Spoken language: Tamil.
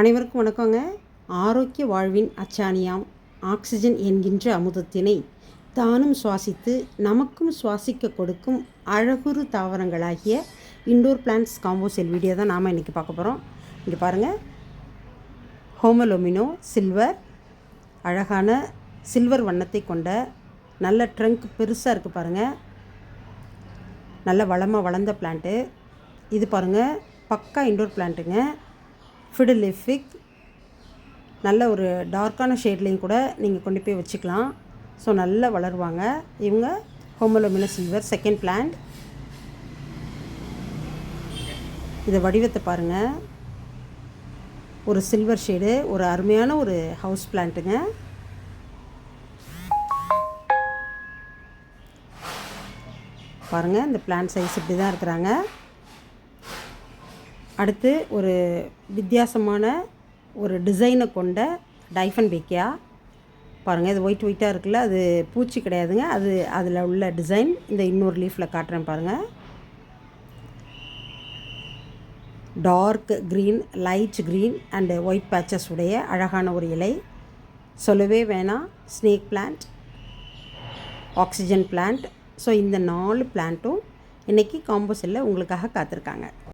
அனைவருக்கும் வணக்கங்க. ஆரோக்கிய வாழ்வின் அச்சாணியாம் ஆக்சிஜன் என்கின்ற அமுதத்தினை தானும் சுவாசித்து நமக்கும் சுவாசிக்க கொடுக்கும் அழகுறு தாவரங்களாகிய இண்டோர் பிளான்ட்ஸ் காம்போ செல் வீடியோ தான் நாம் இன்றைக்கி பார்க்க போகிறோம். இங்கே பாருங்கள், ஹோமலோமினோ சில்வர், அழகான சில்வர் வண்ணத்தை கொண்ட நல்ல ட்ரங்க் பெருசாக இருக்குது பாருங்கள். நல்ல வளமாக வளர்ந்த பிளான்ட்டு இது பாருங்கள். பக்கா இண்டோர் பிளான்ட்டுங்க. ஃபிடலிஃபிக் நல்ல ஒரு டார்க்கான ஷேட்லேயும் கூட நீங்கள் கொண்டு போய் வச்சுக்கலாம். ஸோ நல்லா வளருவாங்க இவங்க. ஹோமலோமினோ சில்வர் செகண்ட் பிளான்ட். இதை வடிவத்தை பாருங்கள். ஒரு சில்வர் ஷேடு, ஒரு அருமையான ஒரு ஹவுஸ் பிளான்ட்டுங்க. பாருங்கள், இந்த பிளான்ட் சைஸ் இப்படி தான் இருக்கிறாங்க. அடுத்து ஒரு வித்தியாசமான ஒரு டிசைனை கொண்ட டைஃபன்பேக்கியா பாருங்கள். இது ஒயிட்டாக இருக்குல்ல, அது பூச்சி கிடையாதுங்க, அது அதில் உள்ள டிசைன். இந்த இன்னொரு லீஃபில் காட்டுறேன் பாருங்கள். Dark green, light green and white patches உடைய அழகான ஒரு இலை. சொல்லவே வேணாம். Snake plant, oxygen plant. So இந்த 4 பிளான்ட்டும் இன்றைக்கி காம்போ செல்லில் உங்களுக்காக காத்திருக்காங்க.